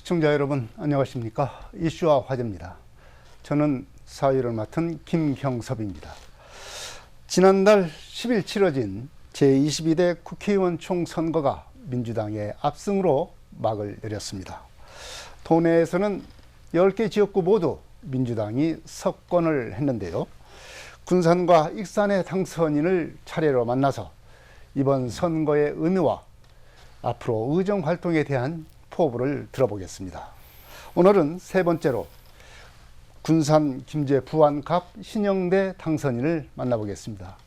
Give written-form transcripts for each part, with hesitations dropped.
시청자 여러분 안녕하십니까. 이슈와 화제입니다. 저는 사회를 맡은 김형섭입니다. 지난달 10일 치러진 제22대 국회의원 총선거가 민주당의 압승으로 막을 내렸습니다. 도내에서는 10개 지역구 모두 민주당이 석권을 했는데요. 군산과 익산의 당선인을 차례로 만나서 이번 선거의 의미와 앞으로 의정 활동에 대한 포부를 들어보겠습니다. 오늘은 세 번째로 군산 김제 부안갑 신영대 당선인을 만나보겠습니다.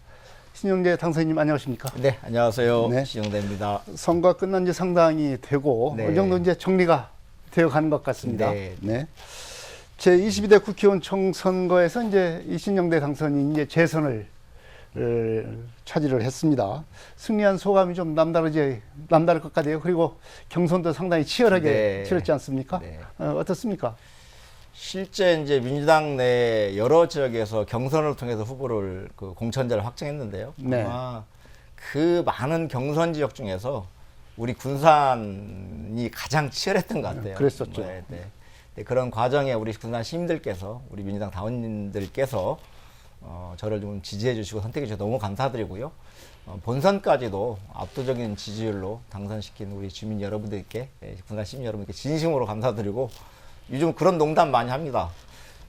신영대 당선인님 안녕하십니까? 네, 안녕하세요. 네. 신영대입니다. 선거가 끝난 지 상당히 되고 네. 어느 정도 이제 정리가 되어 가는 것 같습니다. 네. 네. 제22대 국회의원 총선거에서 이제 이 신영대 당선인이 이제 재선을 차지를 했습니다. 승리한 소감이 좀 남다를 것 같아요. 그리고 경선도 상당히 치열하게 네. 치렀지 않습니까? 네. 어떻습니까? 실제 이제 민주당 내 여러 지역에서 경선을 통해서 후보를 공천자를 확정했는데요. 네. 아마 그 많은 경선 지역 중에서 우리 군산이 가장 치열했던 것 같아요. 그랬었죠. 네, 네. 네, 그런 과정에 우리 군산 시민들께서, 우리 민주당 당원님들께서 저를 좀 지지해 주시고 선택해 주셔서 너무 감사드리고요. 본선까지도 압도적인 지지율로 당선시킨 우리 주민 여러분들께, 군산 시민 여러분께 진심으로 감사드리고, 요즘 그런 농담 많이 합니다.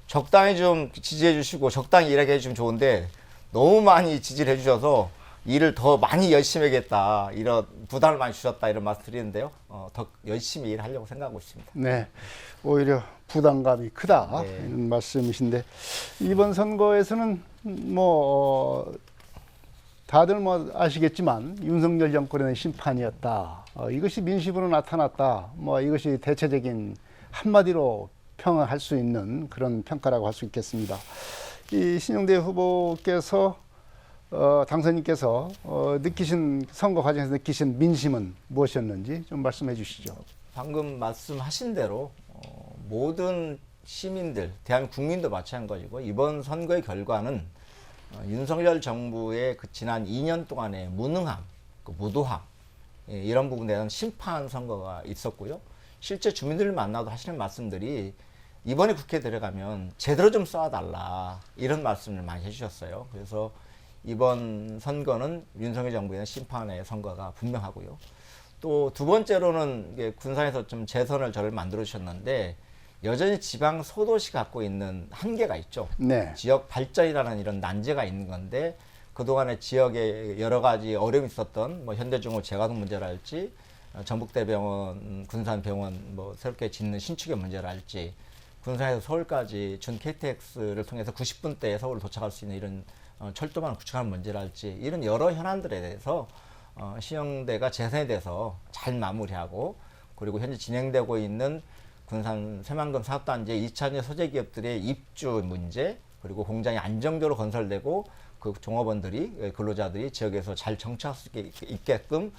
적당히 좀 지지해 주시고 적당히 일하게 해주시면 좋은데 너무 많이 지지를 해주셔서 일을 더 많이 열심히 하겠다, 이런 부담을 많이 주셨다, 이런 말씀 드리는데요. 더 열심히 일하려고 생각하고 있습니다. 네. 오히려 부담감이 크다. 네. 이런 말씀이신데 이번 선거에서는 다들 아시겠지만 윤석열 정권의 심판이었다. 이것이 민심으로 나타났다. 이것이 대체적인 한마디로 평할 수 있는 그런 평가라고 할 수 있겠습니다. 이 신영대 후보께서 당선인께서 선거 과정에서 느끼신 민심은 무엇이었는지 좀 말씀해 주시죠. 방금 말씀하신 대로 모든 시민들, 대한민국 국민도 마찬가지고 이번 선거의 결과는 윤석열 정부의 그 지난 2년 동안의 무능함, 무도함, 이런 부분에 대한 심판 선거가 있었고요. 실제 주민들을 만나도 하시는 말씀들이 이번에 국회에 들어가면 제대로 좀 쏴달라, 이런 말씀을 많이 해주셨어요. 그래서 이번 선거는 윤석열 정부의 심판의 선거가 분명하고요. 또 두 번째로는 군산에서 좀 재선을 저를 만들어 주셨는데 여전히 지방 소도시 갖고 있는 한계가 있죠. 네. 지역 발전이라는 이런 난제가 있는 건데 그동안에 지역에 여러 가지 어려움이 있었던 현대중공 재가동 문제랄지 전북대병원, 군산병원 새롭게 짓는 신축의 문제랄지 군산에서 서울까지 준 KTX를 통해서 90분대에 서울을 도착할 수 있는 이런 철도망을 구축하는 문제랄지 이런 여러 현안들에 대해서 신영대가 재선에 대해서 잘 마무리하고, 그리고 현재 진행되고 있는 군산 새만금 사업단지 2차전지 소재 기업들의 입주 문제, 그리고 공장이 안정적으로 건설되고 그 종업원들이, 근로자들이 지역에서 잘 정착할 수 있게끔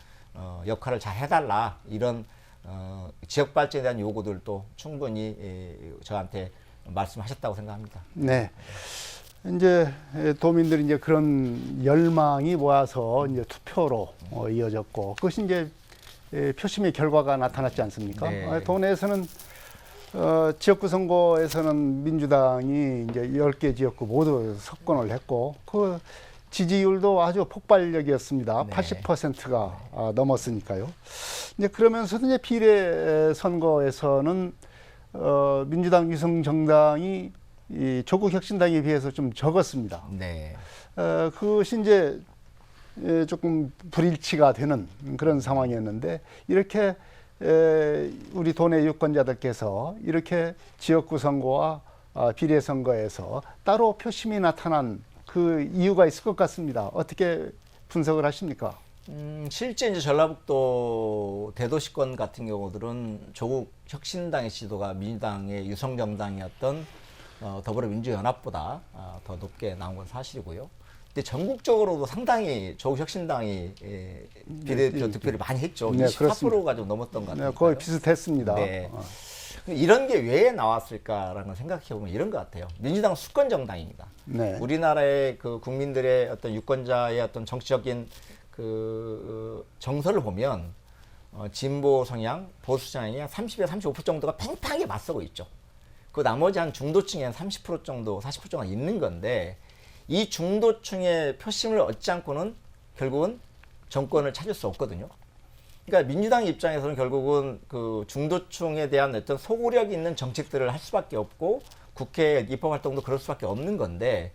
역할을 잘 해달라, 이런 지역 발전에 대한 요구들도 충분히 저한테 말씀하셨다고 생각합니다. 네. 이제 도민들이 이제 그런 열망이 모아서 이제 투표로 이어졌고, 그것이 이제 표심의 결과가 나타났지 않습니까? 네. 도내에서는 지역구 선거에서는 민주당이 이제 10개 지역구 모두 석권을 했고, 그 지지율도 아주 폭발적이었습니다. 네. 80%가 넘었으니까요. 이제 그러면서도 이제 비례 선거에서는 민주당 위성 정당이 이 조국 혁신당에 비해서 좀 적었습니다. 네. 그것이 이제 조금 불일치가 되는 그런 상황이었는데, 이렇게 우리 도내 유권자들께서 이렇게 지역구 선거와 비례 선거에서 따로 표심이 나타난 그 이유가 있을 것 같습니다. 어떻게 분석을 하십니까? 실제 이제 전라북도 대도시권 같은 경우들은 조국 혁신당의 지도가 민주당의 유성정당이었던 더불어민주연합보다 더 높게 나온 건 사실이고요. 근데 전국적으로도 상당히 조국 혁신당이 비례 득표를 많이 했죠. 네, 24%가 좀 넘었던 것 같아요. 네, 거의 비슷했습니다. 네. 이런 게 왜 나왔을까라는 걸 생각해 보면 이런 것 같아요. 민주당 수권 정당입니다. 네. 우리나라의 그 국민들의 어떤 유권자의 어떤 정치적인 그 정서를 보면 진보 성향, 보수 성향이 한 30에서 35% 정도가 팽팽하게 맞서고 있죠. 그 나머지 한 중도층이 한 30% 정도, 40% 정도 있는 건데 이 중도층의 표심을 얻지 않고는 결국은 정권을 찾을 수 없거든요. 그러니까 민주당 입장에서는 결국은 그 중도층에 대한 어떤 소구력 있는 정책들을 할 수밖에 없고 국회 입법 활동도 그럴 수밖에 없는 건데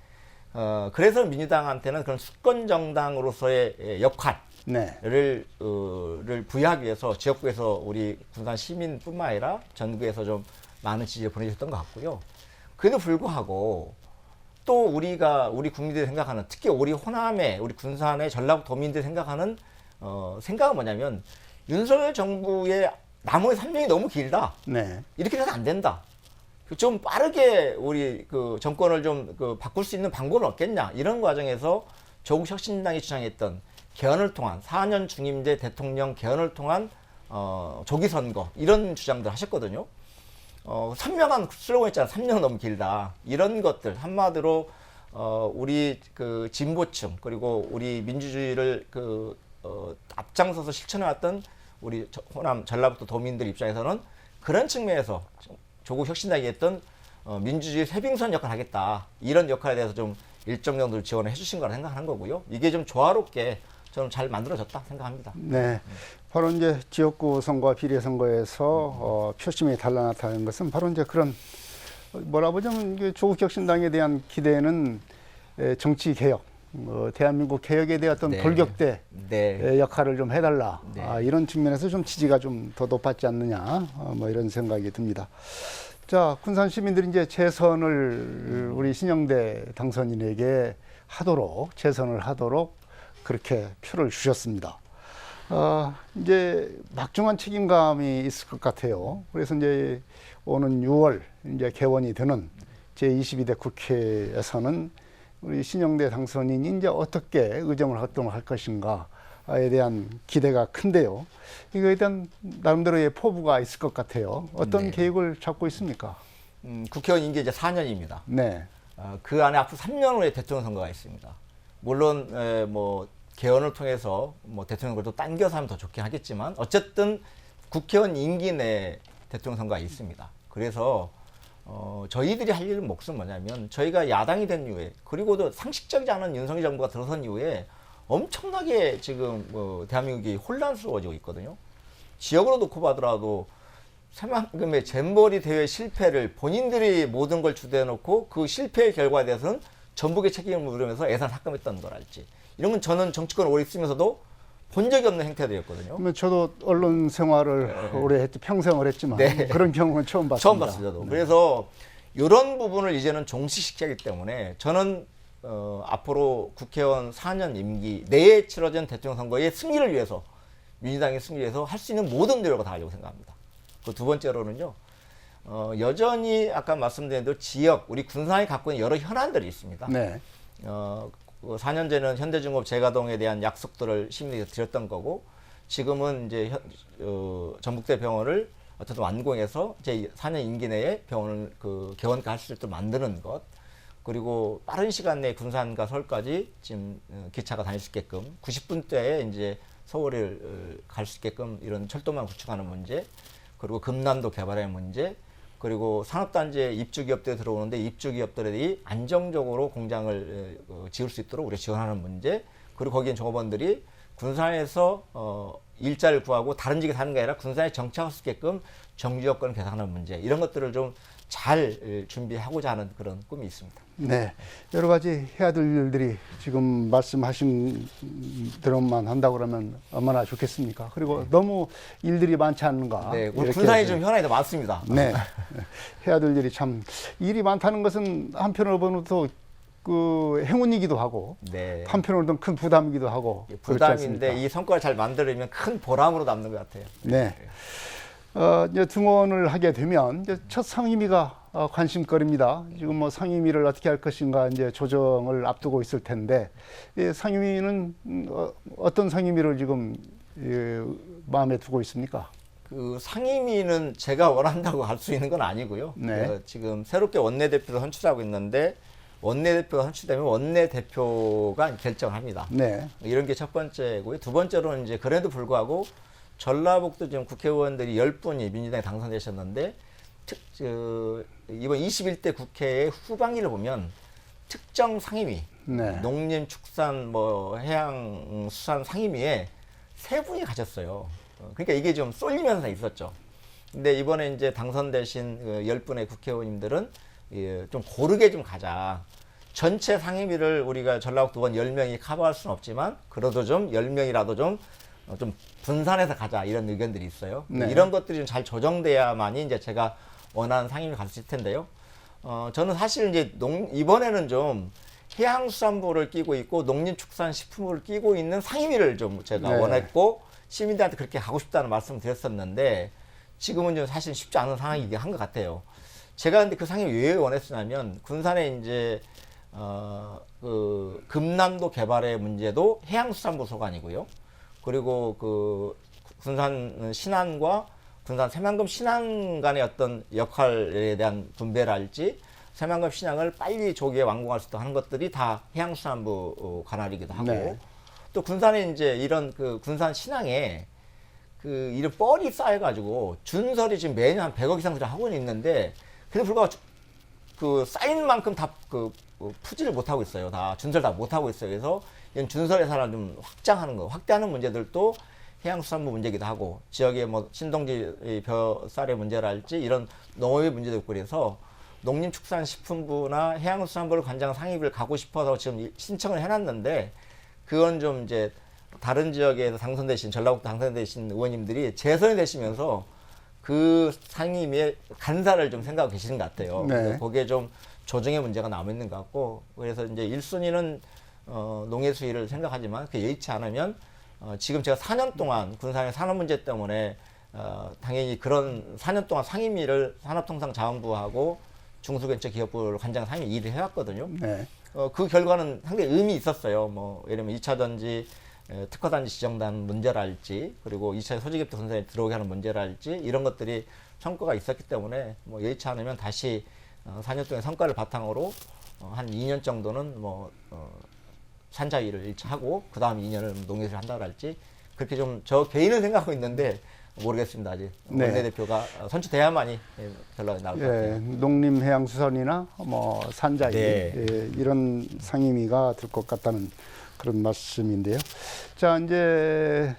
그래서 민주당한테는 그런 수권 정당으로서의 역할을 네. 를 부여하기 위해서 지역구에서 우리 군산 시민뿐만 아니라 전국에서 좀 많은 지지를 보내주셨던 것 같고요. 그래도 불구하고 또 우리 국민들이 생각하는 특히 우리 호남의 우리 군산의 전라북 도민들이 생각하는 생각은 뭐냐면 윤석열 정부의 남은 3년이 너무 길다. 네. 이렇게 돼서 안 된다. 좀 빠르게 우리 그 정권을 좀 바꿀 수 있는 방법은 없겠냐. 이런 과정에서 조국 혁신당이 주장했던 개헌을 통한 4년 중임제 대통령 개헌을 통한 조기 선거 이런 주장들 하셨거든요. 선명한 슬로건 있잖아. 3년은 너무 길다. 이런 것들 한마디로 우리 그 진보층 그리고 우리 민주주의를 앞장서서 실천해왔던 우리 호남 전라북도 도민들 입장에서는 그런 측면에서 조국 혁신당이 했던 민주주의 쇄빙선 역할을 하겠다. 이런 역할에 대해서 좀 일정 정도 지원을 해주신 거라 생각하는 거고요. 이게 좀 조화롭게 저는 잘 만들어졌다 생각합니다. 네. 바로 이제 지역구 선거와 비례 선거에서 표심이 달라 나타나는 것은 바로 이제 그런 뭐라 보자면 이게 조국 혁신당에 대한 기대는 정치 개혁, 대한민국 개혁에 대한 어떤 네. 돌격대 네. 역할을 좀 해달라. 네. 이런 측면에서 좀 지지가 좀 더 높았지 않느냐. 뭐 이런 생각이 듭니다. 자, 군산 시민들이 이제 재선을 우리 신영대 당선인에게 재선을 하도록 그렇게 표를 주셨습니다. 이제 막중한 책임감이 있을 것 같아요. 그래서 이제 오는 6월 이제 개원이 되는 제22대 국회에서는 우리 신영대 당선인이 이제 어떻게 의정을 활동할 것인가에 대한 기대가 큰데요. 이거에 대한 나름대로의 포부가 있을 것 같아요. 어떤 네. 계획을 잡고 있습니까? 국회의원 임기 이제 4년입니다. 네. 그 안에 앞으로 3년 후에 대통령 선거가 있습니다. 물론 뭐 개헌을 통해서 뭐 대통령을 또 당겨서 하면 더 좋긴 하겠지만 어쨌든 국회의원 임기 내 대통령 선거가 있습니다. 그래서 저희들이 할 일은 몫은 뭐냐면 저희가 야당이 된 이후에 그리고도 상식적이지 않은 윤석열 정부가 들어선 이후에 엄청나게 지금 대한민국이 혼란스러워지고 있거든요. 지역으로 놓고 봐더라도 새만금의 잼버리 대회 실패를 본인들이 모든 걸 주도해놓고 그 실패의 결과에 대해서는 전북의 책임을 물으면서 예산을 삭감했다는 거랄지 이런 건 저는 정치권 오래 있으면서도 본 적이 없는 행태들이었거든요. 그러면 저도 언론 생활을 오래 평생을 했지만 네. 그런 경우는 처음 봤습니다. 처음 봤어요, 저도. 네. 그래서 이런 부분을 이제는 종식시키기 때문에 저는 앞으로 국회의원 4년 임기 내에 치러진 대통령 선거의 승리를 위해서 민주당의 승리를 위해서 할 수 있는 모든 노력을 다 하려고 생각합니다. 그 두 번째로는요. 여전히 아까 말씀드린 대로 지역 우리 군산이 갖고 있는 여러 현안들이 있습니다. 네. 4년 전에는 현대중공업 재가동에 대한 약속들을 시민에게 드렸던 거고 지금은 이제 전북대 병원을 어쨌든 완공해서 제 4년 임기 내에 병원을 개원까지 할 수 있도록 만드는 것 그리고 빠른 시간 내에 군산과 서울까지 지금 기차가 다닐 수 있게끔 90분대에 이제 서울을 갈 수 있게끔 이런 철도망 구축하는 문제 그리고 금남도 개발의 문제 그리고 산업단지에 입주기업들이 들어오는데 입주기업들이 안정적으로 공장을 지을 수 있도록 우리가 지원하는 문제 그리고 거기엔 종업원들이 군산에서 일자리를 구하고 다른 지역에 사는 게 아니라 군산에 정착할 수 있게끔 정규 여건을 개선하는 문제 이런 것들을 좀 잘 준비하고자 하는 그런 꿈이 있습니다. 네, 여러 가지 해야 될 일들이 지금 말씀하신 대로만 한다고 그러면 얼마나 좋겠습니까? 그리고 너무 일들이 많지 않은가? 네, 우리 이렇게 군산이 좀 현안이 더 많습니다. 네, 해야 될 일이 참 일이 많다는 것은 한편으로 보면 또 그 행운이기도 하고 네. 한편으로는 큰 부담이기도 하고 그렇지 부담인데 않습니까? 이 성과를 잘 만들면 큰 보람으로 남는 것 같아요. 네. 이제 등원을 하게 되면 이제 첫 상임위가 관심거리입니다. 지금 뭐 상임위를 어떻게 할 것인가 이제 조정을 앞두고 있을 텐데 이 상임위는 어떤 상임위를 지금 마음에 두고 있습니까? 그 상임위는 제가 원한다고 할 수 있는 건 아니고요. 네. 지금 새롭게 원내대표를 선출하고 있는데 원내대표가 선출되면 원내대표가 결정을 합니다. 네. 이런 게 첫 번째고요. 두 번째로는 이제 그래도 불구하고 전라북도 지금 국회의원들이 10분이 민주당에 당선되셨는데 이번 21대 국회의 후반기를 보면 특정 상임위, 네. 농림축산 뭐 해양수산 상임위에 3분이 가셨어요. 그러니까 이게 좀 쏠리면서 있었죠. 근데 이번에 이제 당선되신 그 10분의 국회의원님들은 좀 고르게 좀 가자. 전체 상임위를 우리가 전라북도 의원 10명이 커버할 수는 없지만 그래도 좀 10명이라도 좀 분산해서 가자 이런 의견들이 있어요. 네. 이런 것들이 좀 잘 조정돼야만이 이제 제가 원하는 상임위 갔을 텐데요. 저는 사실 이제 이번에는 좀 해양수산부를 끼고 있고 농림축산식품부를 끼고 있는 상임위를 좀 제가 네. 원했고 시민들한테 그렇게 가고 싶다는 말씀을 드렸었는데 지금은 좀 사실 쉽지 않은 상황이긴 한 것 같아요. 제가 근데 그 상임위 왜 원했으냐면 군산에 이제 그 금남도 개발의 문제도 해양수산부 소관이고요. 그리고 그 군산 신안과 군산 새만금 신안 간의 어떤 역할에 대한 분배랄지 새만금 신항을 빨리 조기에 완공할 수 있도록 하는 것들이 다 해양수산부 관할이기도 하고 네. 또 군산에 이제 이런 그 군산 신항에 그 이런 뻘이 쌓여가지고 준설이 지금 매년 한 100억 이상 하고 있는데 그래도 불구하고 그 쌓인 만큼 다 그 푸지를 못 하고 있어요. 다 준설 다 못 하고 있어요. 그래서 이런 준설 예산을 좀 확대하는 문제들도 해양수산부 문제기도 하고 지역의 뭐 신동지 벼쌀의 문제랄지 이런 농업의 문제도 있고 그래서 농림축산식품부나 해양수산부를 관장한 상임위를 가고 싶어서 지금 신청을 해놨는데 그건 좀 이제 다른 지역에서 전라북도 당선되신 의원님들이 재선이 되시면서 그 상임위에 간사를 좀 생각하고 계시는 것 같아요. 네. 거기에 좀 조정의 문제가 남아있는 것 같고 그래서 이제 1순위는 농해수위를 생각하지만 그게 여의치 않으면 지금 제가 4년 동안 군산의 산업 문제 때문에 당연히 그런 4년 동안 상임위를 산업통상자원부하고 중소벤처기업부를 관장 상임위 일을 해왔거든요. 네. 그 결과는 상당히 의미 있었어요. 뭐 예를 들면 2차전지 특화단지 지정단 문제랄지 그리고 2차 소지기업도 군산에 들어오게 하는 문제랄지 이런 것들이 성과가 있었기 때문에 뭐 여의치 않으면 다시 4년 동안 성과를 바탕으로 한 2년 정도는 뭐 산자위를 일차하고 그 다음 2년을 농해수를 한다고 할지 그렇게 좀 저 개인은 생각하고 있는데 모르겠습니다. 아직 네. 원내대표가 선출돼야만이 결론이 나올 것 같아요. 예, 농림해양수산이나 뭐 산자위 네. 예, 이런 상임위가 될 것 같다는 그런 말씀인데요. 자 이제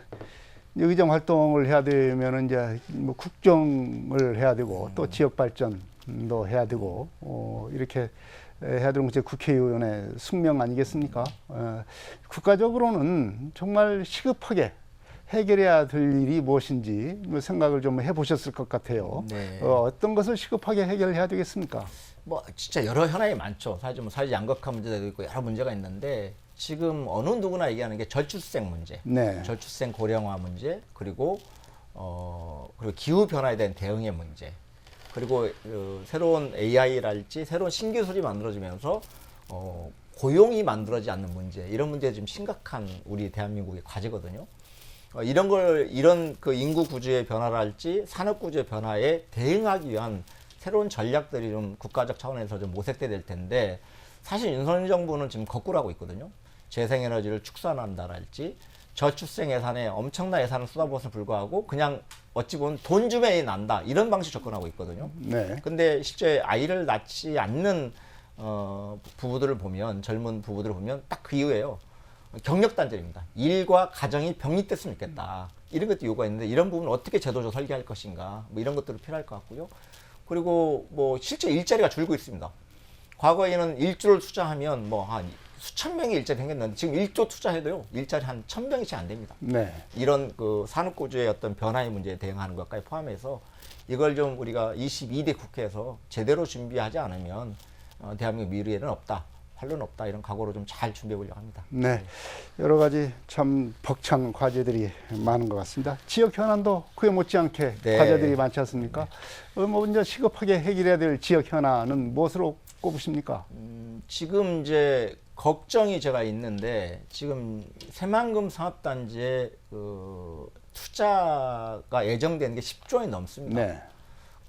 의정 활동을 해야 되면 이제 뭐 국정을 해야 되고 또 지역 발전도 해야 되고 이렇게 해야 되는 게 국회의원의 숙명 아니겠습니까? 국가적으로는 정말 시급하게 해결해야 될 일이 무엇인지 뭐 생각을 좀 해보셨을 것 같아요. 네. 어떤 것을 시급하게 해결해야 되겠습니까? 뭐 진짜 여러 현안이 많죠. 사실 뭐 사회적 양극화 문제도 있고 여러 문제가 있는데 지금 어느 누구나 얘기하는 게 저출생 문제, 네. 저출생 고령화 문제, 그리고 그리고 기후 변화에 대한 대응의 문제, 그리고 새로운 AI랄지 새로운 신기술이 만들어지면서 고용이 만들어지지 않는 문제, 이런 문제가 좀 심각한 우리 대한민국의 과제거든요. 이런 그 인구 구조의 변화랄지 산업 구조의 변화에 대응하기 위한 새로운 전략들이 좀 국가적 차원에서 좀 모색돼야 될 텐데 사실 윤석열 정부는 지금 거꾸로 하고 있거든요. 재생에너지를 축소한다랄지 저출생 예산에 엄청난 예산을 쏟아부어서 불구하고 그냥 어찌 보면 돈 주면 난다 이런 방식 접근하고 있거든요. 네. 근데 실제 아이를 낳지 않는 부부들을 보면 젊은 부부들을 보면 딱 그 이유예요. 경력 단절입니다. 일과 가정이 병립됐으면 좋겠다. 이런 것도 요구가 있는데 이런 부분을 어떻게 제도적으로 설계할 것인가 뭐 이런 것들이 필요할 것 같고요. 그리고 뭐 실제 일자리가 줄고 있습니다. 과거에는 1조를 투자하면 뭐 한 수천 명의 일자리 생겼는데 지금 1조 투자해도요 일자리 한 1,000명이 채 안 됩니다. 네. 이런 그 산업 구조의 어떤 변화의 문제에 대응하는 것까지 포함해서 이걸 좀 우리가 22대 국회에서 제대로 준비하지 않으면 대한민국 미래에는 없다. 활로는 없다. 이런 각오로 좀 잘 준비해 보려고 합니다. 네. 여러 가지 참 벅찬 과제들이 많은 것 같습니다. 지역 현안도 그에 못지않게 네. 과제들이 많지 않습니까? 뭐 이제 시급하게 해결해야 될 지역 현안은 무엇으로 꼽으십니까? 지금 이제 걱정이 제가 있는데 지금 새만금 산업단지에 그 투자가 예정되는 게 10조원이 넘습니다. 네.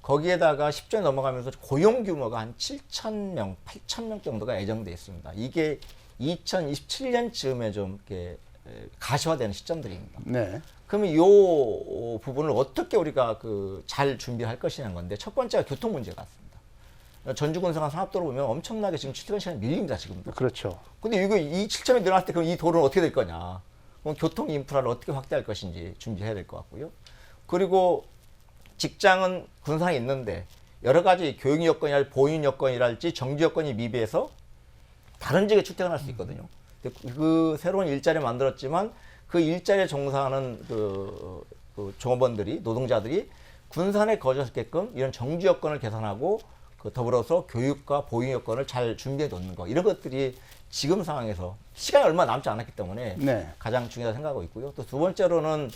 거기에다가 10조원이 넘어가면서 고용 규모가 한 7,000명, 8,000명 정도가 예정돼 있습니다. 이게 2027년쯤에 좀 이렇게 가시화되는 시점들입니다. 네. 그러면 이 부분을 어떻게 우리가 잘 준비할 것이냐는 건데 첫 번째가 교통 문제 같습니다. 전주군산 산업도로 보면 엄청나게 지금 출퇴근 시간이 밀립니다, 지금도. 그렇죠. 근데 이거 이 7점이 늘어날 때 그럼 이 도로는 어떻게 될 거냐? 그럼 교통 인프라를 어떻게 확대할 것인지 준비해야 될 것 같고요. 그리고 직장은 군산에 있는데 여러 가지 교육 여건이랄지 보육 여건이랄지 정지 여건이 미비해서 다른 지역에 출퇴근할 수 있거든요. 그 새로운 일자리를 만들었지만 그 일자리에 종사하는 그 종업원들이 노동자들이 군산에 거주하게끔 이런 정지 여건을 개선하고 더불어서 교육과 보육 여건을 잘 준비해 놓는 거 이런 것들이 지금 상황에서 시간이 얼마 남지 않았기 때문에 네. 가장 중요하다고 생각하고 있고요. 또 두 번째로는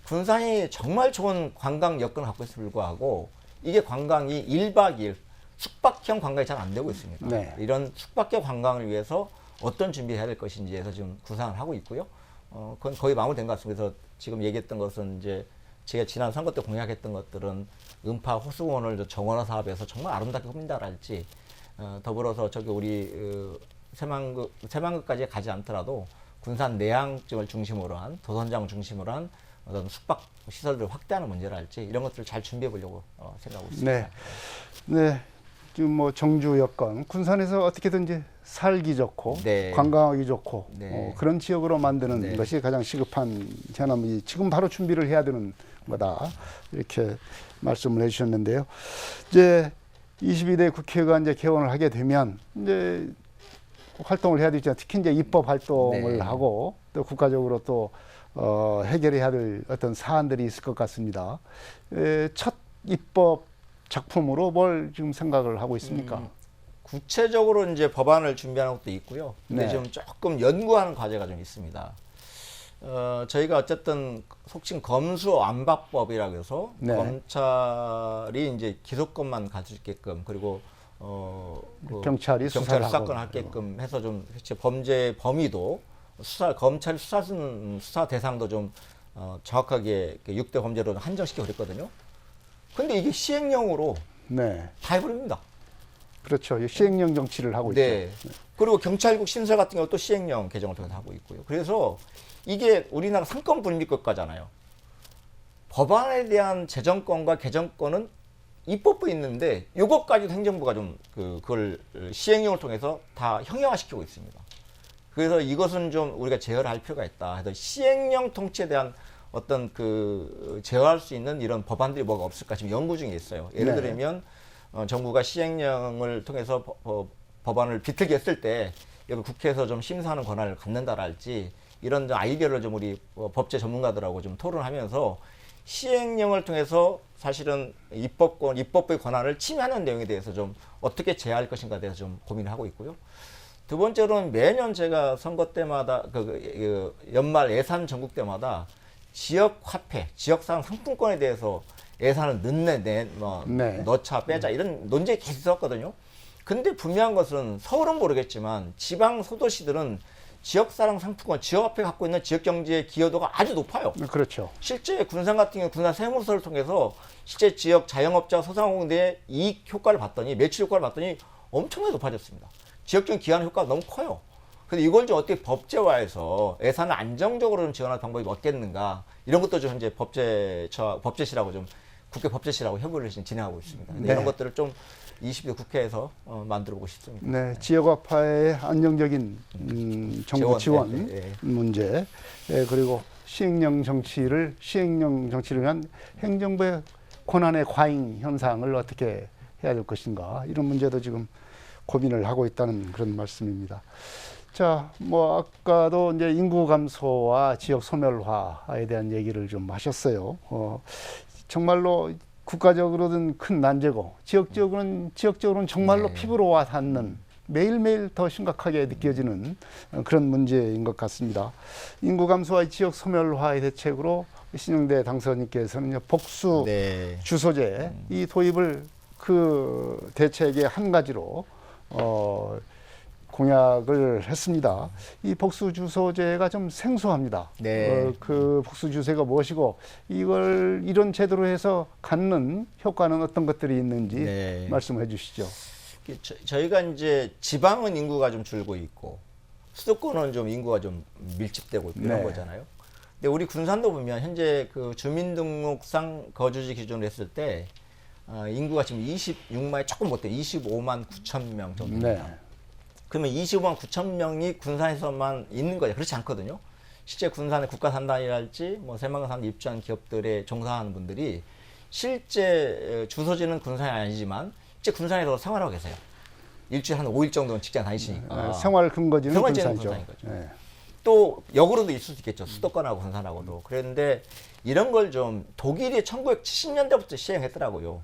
군산이 정말 좋은 관광 여건을 갖고 있음에도 불구하고 이게 관광이 1박 2일 숙박형 관광이 잘 안 되고 있습니다. 네. 이런 숙박형 관광을 위해서 어떤 준비해야 될 것인지에서 지금 구상을 하고 있고요. 그건 거의 마무리된 것 같습니다. 그래서 지금 얘기했던 것은 이제 제가 지난 선거 때 공약했던 것들은 음파 호수공원을 정원화 사업에서 정말 아름답게 꾸민다랄지 더불어서 저기 우리 새만금까지 가지 않더라도 군산 내항쯤을 중심으로 한 도선장 중심으로 한 어떤 숙박 시설들을 확대하는 문제랄지 이런 것들을 잘 준비해 보려고 생각하고 있습니다. 네. 네. 지금 뭐 정주 여건, 군산에서 어떻게든지 살기 좋고 네. 관광하기 좋고 네. 그런 지역으로 만드는 네. 것이 가장 시급한 현안이 지금 바로 준비를 해야 되는 거다 이렇게 말씀을 해주셨는데요. 이제 22대 국회가 이제 개원을 하게 되면 이제 활동을 해야 되죠. 특히 이제 입법 활동을 네. 하고 또 국가적으로 또 해결해야 될 어떤 사안들이 있을 것 같습니다. 첫 입법 작품으로 뭘 지금 생각을 하고 있습니까? 구체적으로 이제 법안을 준비하는 것도 있고요. 근데 네. 좀 조금 연구하는 과제가 좀 있습니다. 저희가 어쨌든 속칭 검수안박법이라고 해서 네. 검찰이 이제 기소권만 가질 수 있게끔 그리고 경찰이 수사를 하고. 수사하게끔 해서 좀 범죄 범위도 검찰 수사 대상도 좀 정확하게 6대 범죄로 한정시켜 그랬거든요. 근데 이게 시행령으로 네, 다 해버립니다. 그렇죠. 이 시행령 정치를 하고 네. 있죠. 그리고 경찰국 신설 같은 경우도 시행령 개정을 통해서 하고 있고요. 그래서 이게 우리나라 상권 분립국가잖아요. 법안에 대한 재정권과 개정권은 입법부에 있는데 요것까지도 행정부가 좀 그걸 시행령을 통해서 다 형용화시키고 있습니다. 그래서 이것은 좀 우리가 제어를 할 필요가 있다. 그래서 시행령 통치에 대한 어떤 제어할 수 있는 이런 법안들이 뭐가 없을까 지금 연구 중에 있어요. 예를 네. 들면 정부가 시행령을 통해서 법안을 비틀게 했을 때 여기 국회에서 좀 심사하는 권한을 갖는다랄지 이런 아이디어를 좀 우리 법제 전문가들하고 좀 토론하면서 시행령을 통해서 사실은 입법부의 권한을 침해하는 내용에 대해서 좀 어떻게 제어할 것인가에 대해서 좀 고민을 하고 있고요. 두 번째로는 매년 제가 선거 때마다 연말 예산 전국 때마다 지역 화폐, 지역상 상품권에 대해서 예산을 네. 넣자 빼자 이런 논쟁이 계속 있었거든요. 근데 분명한 것은 서울은 모르겠지만 지방 소도시들은 지역사랑 상품권, 지역화폐 갖고 있는 지역경제의 기여도가 아주 높아요. 그렇죠. 실제 군산 같은 경우 군산 세무서를 통해서 실제 지역 자영업자 소상공인의 이익 효과를 봤더니 매출 효과를 봤더니 엄청나게 높아졌습니다. 지역적 기여하는 효과가 너무 커요. 근데 이걸 좀 어떻게 법제화해서 예산을 안정적으로 좀 지원할 방법이 없겠는가 이런 것도 좀 현재 법제실하고 좀 국회 법제실하고 협의를 지금 진행하고 있습니다. 근데 네. 이런 것들을 좀 20대 국회에서 만들어보고 싶습니다. 네, 지역화폐의 안정적인 정부 지원 네. 문제, 그리고 시행령 정치를 위한 행정부의 권한의 과잉 현상을 어떻게 해야 될 것인가 이런 문제도 지금 고민을 하고 있다는 그런 말씀입니다. 자, 뭐 아까도 이제 인구 감소와 지역 소멸화에 대한 얘기를 좀 하셨어요. 정말로 국가적으로는 큰 난제고 지역적으로는 정말로 네. 피부로 와 닿는 매일매일 더 심각하게 느껴지는 그런 문제인 것 같습니다. 인구 감소와 지역 소멸화의 대책으로 신영대 당선인께서는 복수 네. 주소제 이 도입을 그 대책의 한 가지로 공약을 했습니다. 이 복수 주소제가 좀 생소합니다. 네. 그 복수 주소가 무엇이고 이런 제도로 해서 갖는 효과는 어떤 것들이 있는지 네. 말씀해 주시죠. 저희가 이제 지방은 인구가 좀 줄고 있고 수도권은 좀 인구가 좀 밀집되고 있고 이런 네. 거잖아요. 근데 우리 군산도 보면 현재 그 주민등록상 거주지 기준으로 했을 때 인구가 지금 26만이 조금 못 돼. 25만 9천 명 정도입니다. 네. 그러면 25만 9천 명이 군산에서만 있는 거죠. 그렇지 않거든요. 실제 군산의 국가산단이랄지 뭐 새만금산 입주한 기업들에 종사하는 분들이 실제 주소지는 군산이 아니지만 실제 군산에서 생활하고 계세요. 일주일에 한 5일 정도는 직장 다니시니까. 생활 근거지는 생활지는 군산이죠. 군산인 거죠. 네. 또 역으로도 있을 수 있겠죠. 수도권하고 군산하고도. 그런데 이런 걸 좀 독일이 1970년대부터 시행했더라고요.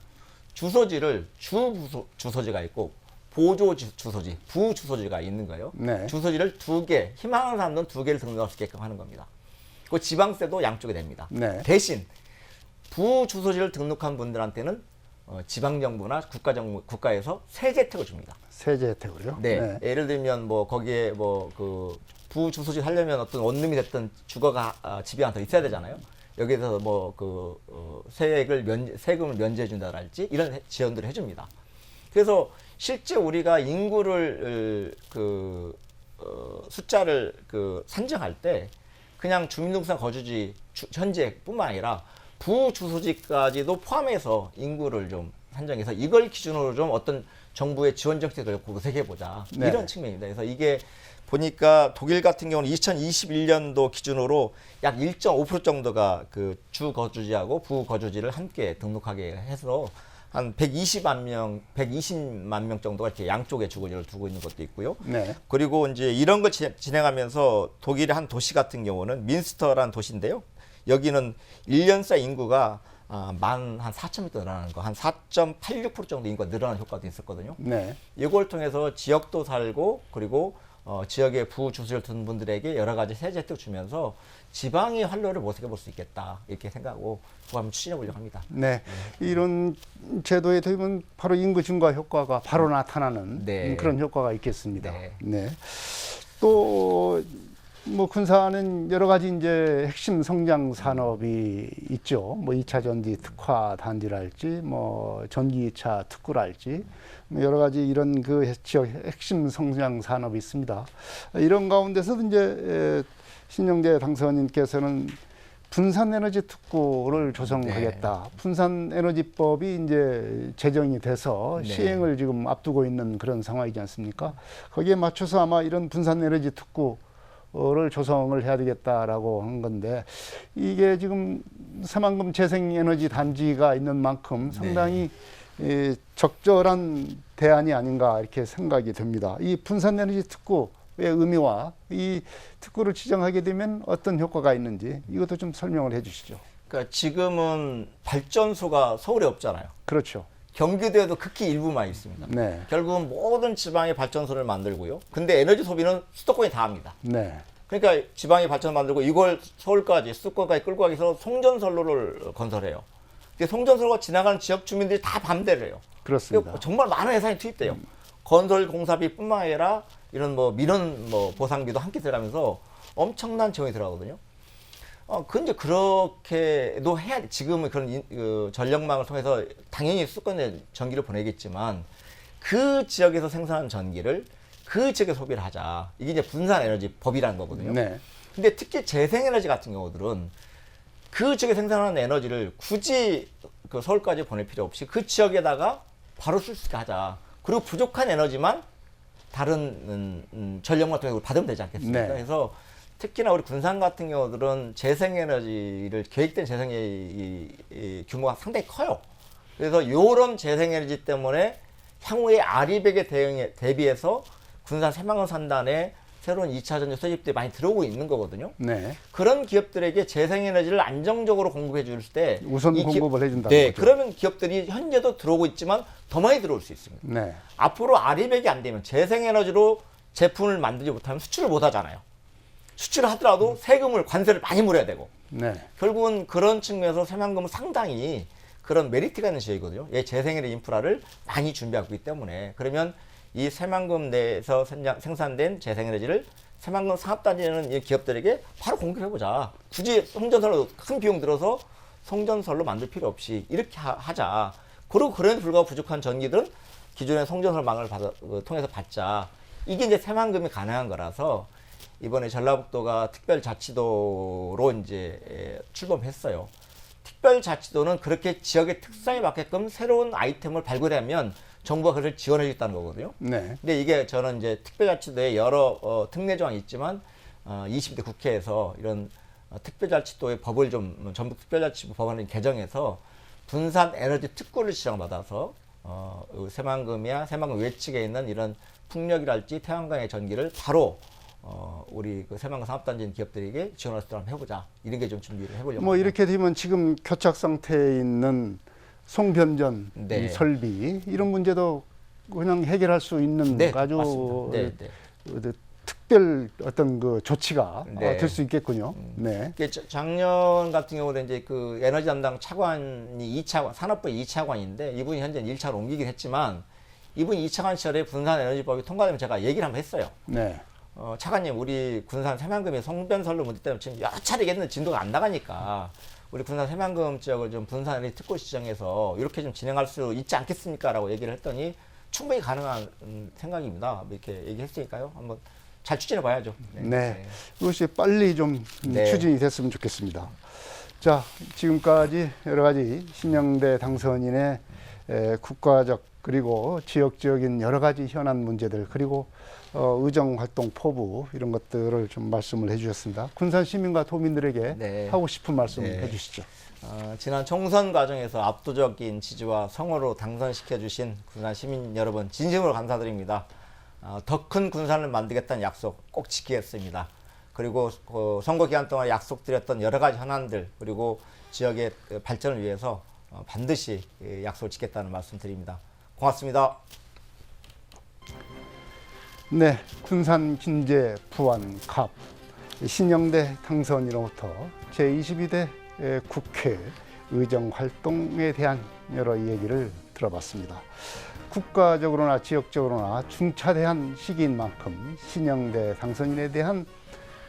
주소지를 주소지가 있고 보조 주소지, 부주소지가 있는 거예요. 네. 주소지를 2개, 희망하는 사람들은 2개를 등록할 수 있게끔 하는 겁니다. 그 지방세도 양쪽에 냅니다. 네. 대신 부주소지를 등록한 분들한테는 지방정부나 국가에서 세제 혜택을 줍니다. 세제 혜택을요? 네. 예를 들면 뭐 거기에 뭐 그 부주소지 하려면 어떤 원룸이 됐든 주거가 집이 하나 더 있어야 되잖아요. 여기에서 뭐 그 세금을 면제해 준다랄지 이런 지원들을 해줍니다. 그래서 실제 우리가 인구를 숫자를 산정할 때 그냥 주민등록상 거주지 현재뿐만 아니라 부주소지까지도 포함해서 인구를 좀 산정해서 이걸 기준으로 좀 어떤 정부의 지원 정책을 고색해 보자. 네. 이런 측면입니다. 그래서 이게 보니까 독일 같은 경우는 2021년도 기준으로 약 1.5% 정도가 그 주 거주지하고 부 거주지를 함께 등록하게 해서 한 120만 명 정도가 이렇게 양쪽에 주거지를 두고 있는 것도 있고요. 네. 그리고 이제 이런 걸 진행하면서 독일의 한 도시 같은 경우는 민스터라는 도시인데요. 여기는 1년사 인구가 만 한 4,000m 늘어나는 거, 한 4.86% 정도 인구가 늘어나는 효과도 있었거든요. 네. 이걸 통해서 지역도 살고 그리고 지역의 부주소지를 둔 분들에게 여러 가지 세제 혜택 주면서 지방의 활로를 모색해 볼 수 있겠다 이렇게 생각하고 그거 한번 추진해 보려고 합니다. 네. 이런 제도의 도입은 바로 인구 증가 효과가 바로 나타나는 네. 그런 효과가 있겠습니다. 네. 네. 또 뭐 군산은 여러 가지 이제 핵심 성장 산업이 있죠. 뭐 2차 전지 특화 단지랄지 뭐 전기차 특구랄지 뭐 여러 가지 이런 그 지역 핵심 성장 산업이 있습니다. 이런 가운데서도 이제 신영대 당선인께서는 분산에너지 특구를 조성하겠다. 네. 분산에너지법이 이제 제정이 돼서 네. 시행을 지금 앞두고 있는 그런 상황이지 않습니까? 거기에 맞춰서 아마 이런 분산에너지 특구를 조성을 해야 되겠다라고 한 건데 이게 지금 새만금 재생에너지 단지가 있는 만큼 상당히 적절한 대안이 아닌가 이렇게 생각이 됩니다. 이 분산에너지 특구 의 의미와 이 특구를 지정하게 되면 어떤 효과가 있는지 이것도 좀 설명을 해 주시죠. 그러니까 지금은 발전소가 서울에 없잖아요. 그렇죠. 경기도에도 극히 일부만 있습니다. 네. 결국은 모든 지방에 발전소를 만들고요. 근데 에너지 소비는 수도권이 다 합니다. 네. 그러니까 지방에 발전소 만들고 이걸 서울까지 수도권까지 끌고 가기 위해서 송전선로를 건설해요. 근데 송전선로가 지나가는 지역 주민들이 다 반대를 해요. 그렇습니다. 정말 많은 예산이 투입돼요. 건설 공사비뿐만 아니라 이런 뭐 민원 뭐 보상비도 함께 들어가면서 엄청난 지원이 들어가거든요. 근데 그렇게도 해야 돼. 지금은 그런 전력망을 통해서 당연히 수도권에 전기를 보내겠지만 그 지역에서 생산한 전기를 그 지역에 소비를 하자. 이게 이제 분산에너지 법이라는 거거든요. 네. 근데 특히 재생에너지 같은 경우들은 그 지역에 생산하는 에너지를 굳이 그 서울까지 보낼 필요 없이 그 지역에다가 바로 쓸 수 있게 하자. 그리고 부족한 에너지만 다른 전력망 통해서 받으면 되지 않겠습니까? 네. 그래서 특히나 우리 군산 같은 경우들은 재생에너지를 계획된 재생에너지 규모가 상당히 커요. 그래서 이런 재생에너지 때문에 향후에 아리백에 대비해서 군산 새만금 산단에 새로운 2차 전지 수집들이 많이 들어오고 있는 거거든요. 네. 그런 기업들에게 재생에너지를 안정적으로 공급해 줄 때 우선 공급을 해준다는 네, 거죠. 그러면 기업들이 현재도 들어오고 있지만 더 많이 들어올 수 있습니다. 네. 앞으로 아리백이 안 되면 재생에너지로 제품을 만들지 못하면 수출을 못 하잖아요. 수출을 하더라도 세금을 관세를 많이 물어야 되고 네. 결국은 그런 측면에서 새만금은 상당히 그런 메리트가 있는 지역이거든요. 이 재생에너지 인프라를 많이 준비하고 있기 때문에 그러면 이 새만금 내에서 생산된 재생에너지를 새만금 상업단지라는 이 기업들에게 바로 공급해보자. 굳이 송전설로 큰 비용 들어서 송전설로 만들 필요 없이 이렇게 하자. 그리고 그런 불구하고 부족한 전기들은 기존의 송전설망을 통해서 받자. 이게 이제 새만금이 가능한 거라서 이번에 전라북도가 특별자치도로 이제 출범했어요. 특별자치도는 그렇게 지역의 특성에 맞게끔 새로운 아이템을 발굴하면 정부가 그것을 지원해주겠다는 거거든요. 네. 근데 이게 저는 이제 특별자치도에 여러 특례 조항이 있지만 20대 국회에서 이런 특별자치도의 법을 좀 전북 특별자치도 법안을 개정해서 분산 에너지 특구를 지정받아서 새만금이야 새만금 외측에 있는 이런 풍력이랄지 태양광의 전기를 바로 우리 그 새만금 산업단지 기업들에게 지원할 수 있도록 한번 해보자. 이런 게 좀 준비를 해보려고. 뭐 이렇게 되면 지금 교착 상태에 있는 송변전 네. 이 설비 이런 문제도 그냥 해결할 수 있는 네, 아주 맞습니다. 네, 네. 특별 어떤 그 조치가 네. 될 수 있겠군요. 네. 이게 작년 같은 경우는 이제 그 에너지 담당 차관이 2차관, 산업부 2차관인데 이분이 현재 1차로 옮기긴 했지만 이분이 2차관 시절에 분산 에너지법이 통과되면 제가 얘기를 한번 했어요. 네. 차관님, 우리 군산 새만금의 송변설로 문제 때문에 지금 여러 차례 얘기했는데 진도가 안 나가니까 우리 군산 새만금 지역을 좀 분산 에너지 특구 지정해서 이렇게 좀 진행할 수 있지 않겠습니까? 라고 얘기를 했더니 충분히 가능한 생각입니다. 이렇게 얘기했으니까요. 한번 잘 추진해 봐야죠. 네. 그것이 빨리 좀 네. 추진이 됐으면 좋겠습니다. 자, 지금까지 여러 가지 신영대 당선인의 국가적 그리고 지역적인 여러 가지 현안 문제들 그리고 의정 활동 포부 이런 것들을 좀 말씀을 해주셨습니다. 군산 시민과 도민들에게 네. 하고 싶은 말씀 네. 해주시죠. 지난 총선 과정에서 압도적인 지지와 성으로 당선시켜 주신 군산 시민 여러분 진심으로 감사드립니다. 더 큰 군산을 만들겠다는 약속 꼭 지키겠습니다. 그리고 선거 기간 동안 약속드렸던 여러 가지 현안들 그리고 지역의 발전을 위해서 반드시 약속을 지키겠다는 말씀 드립니다. 고맙습니다. 네, 군산 김제 부안 갑 신영대 당선인으로부터 제22대 국회 의정 활동에 대한 여러 얘기를 들어봤습니다. 국가적으로나 지역적으로나 중차대한 시기인 만큼 신영대 당선인에 대한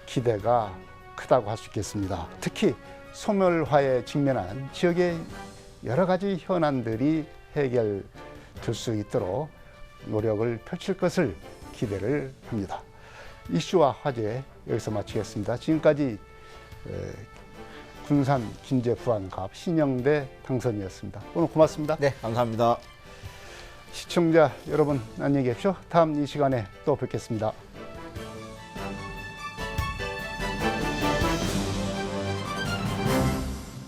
기대가 크다고 할 수 있겠습니다. 특히 소멸화에 직면한 지역의 여러 가지 현안들이 해결될 수 있도록 노력을 펼칠 것을 기대를 합니다. 이슈와 화제 여기서 마치겠습니다. 지금까지 군산 김제 부안갑 신영대 당선이었습니다. 오늘 고맙습니다. 네, 감사합니다. 시청자 여러분 안녕히 계십시오. 다음 이 시간에 또 뵙겠습니다.